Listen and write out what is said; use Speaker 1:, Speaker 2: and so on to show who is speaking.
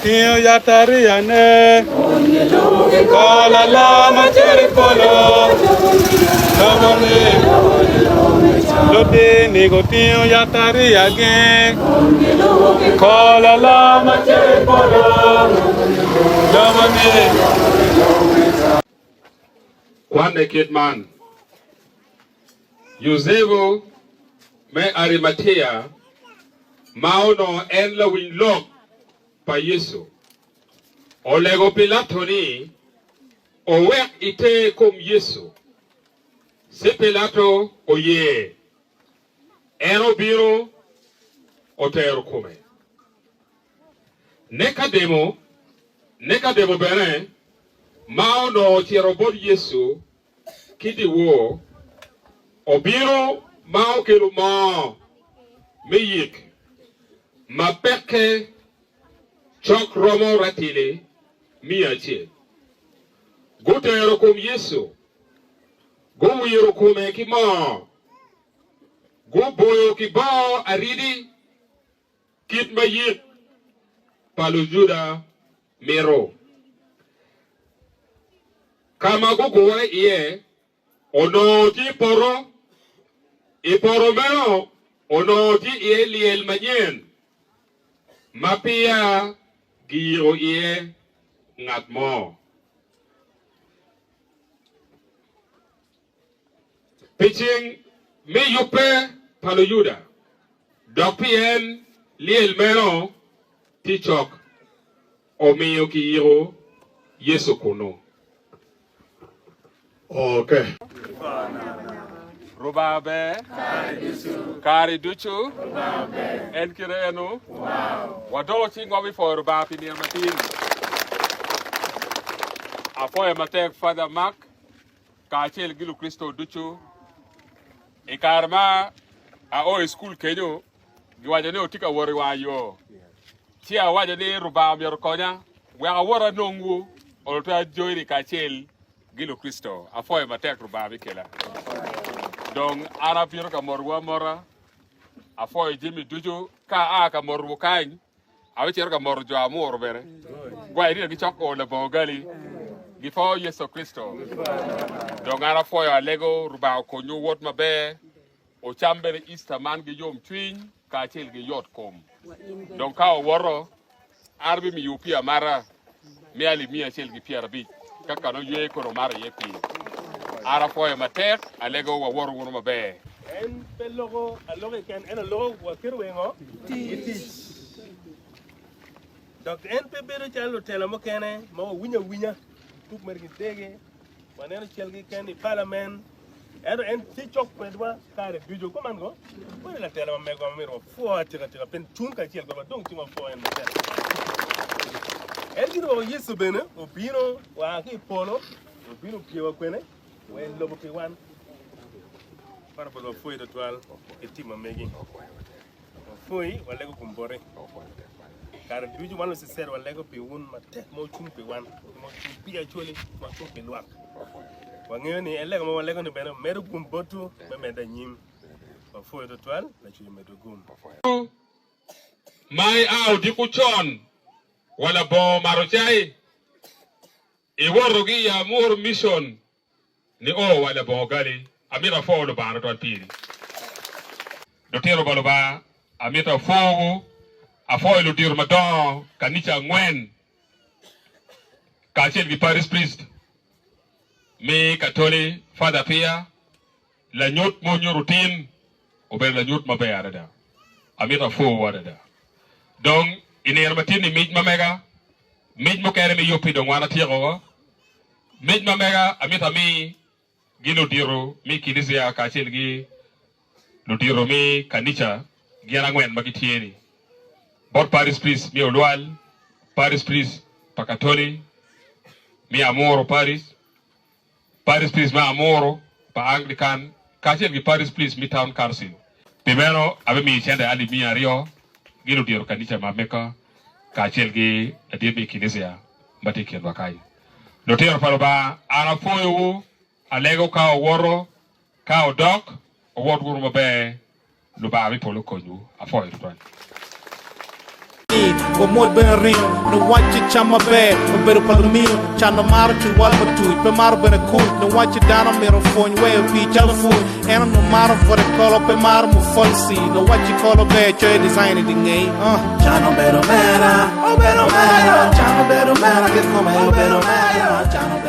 Speaker 1: Tio yatariane kola la macheri polo lobone lote negotio yatariage kola la macheri polo lobone. One naked man Yuzego me Arimatea maono en la winlock pa Yesu olego Pilato ni owek ite kom Yesu se Pilato oye ero biro otero kome Nekademo bene maono chiero bod Yesu kidi wo obiro mao kelu ma meyik mapeke chok romo ratile miache gutero kom Yesu go wiro kome ki ma go boyo ki ba aridi kit mayik palo Juda mero kama go goe iye ono ti poro iporo mero ono ti iye liel manyen mapia giro iye ngat mo pitching me yupe palo Juda dokpien liel mero ti chok omiyo giro Yesu kono. Okay. Rubabe, Kari Duchu, and Kireno. What do you think of it for Rubabi near Martin? A foy matek Father Mark, Kachel Gilu Christo Duchu, a karma, a old school Kedo, you are the no ticker worry why you. Tia what the day Rubab your corner, where a water no or to join the Kachel. Gilo Christo, a foy matek Rubabi Kela. Dong Arab Yorka Morwa Mora, a foy Jimmy Dujo, Ka Aka Morwu Kain, a which Yorka Morjo Amor Bere. Why did you talk all the Bogali before Yeso Christo? Dong Arab foy a Lego, Ruba Konyo Wat Mabe, O Chamber Easter Man Giyom Twin, Kachil Giyot Com. Dong Kao Woro, Arbi mi Upia Mara, merely me a Chil Gipia Beat. Kaka no ye ko mara ye pi ara foye matek alego wa wor wor mabe
Speaker 2: en pelogo aloge ken en logo wa kirwengo tich donc en pe bero chalo tela mo kene mo winya tuk mergi tege waneno chelgi ken parliament ero en ti chok pedwa kare bijo komango wala la tela me go miro fo tira pen tunka chel go donc ti mo fo en tela Elgino Yesu bene, opino, wa ki polo, opino piewa kwene, we lobo ki wan. Para polo foi de toal, etima megi. Foi, wa lego kumbore. Kare biju wano se ser wa lego pi un mate mo chung pi wan, mo chung pi acholi, mo chung pi luak. Wa ngeo ni elego mo wa lego ni bene meru kumbotu, me meda nyim. Wa foi de toal, la chui medu gum.
Speaker 1: Mai au di kuchon. Wala bo marochai iworogi ya mur mission ni o wala bo gali amira fo lo ba to piri do tero balo ba amita fo a fo lo dir madon kanicha ngwen ka chel gi Paris priest me katoli father pia la nyot mo nyurutin o be la nyot mabe arada amita fo warada donc iner matini mij mamega mij mo kere mi yopi do wana tiego mij mamega amita mi gilo diro mi kinisia ka chelgi lo diro mi kanicha giana ngwen magitieni bot Paris please mi olwal Paris please pakatoli mi amoro Paris please ma amoro pa Anglican ka chelgi Paris please mi town council primero ave mi chende ali mi ario gilo diro kanicha mameka ka chelgi adebe kinisia mbati ken wakai Lutero paloba ana foyo alego ka woro ka dok word guru mabe luba bi polo konyu afoyo ton.
Speaker 3: But more than real, no watch it, chama bad, a better part of me, chana mara to what but to it, but mara been a cool, no watch it down on me on phone, way of each other food, and I'm no matter for the call up a mara more fun see, no what you call a bad, try design it in game, chana better matter, oh better matter, chana better matter, get come, oh better matter, chana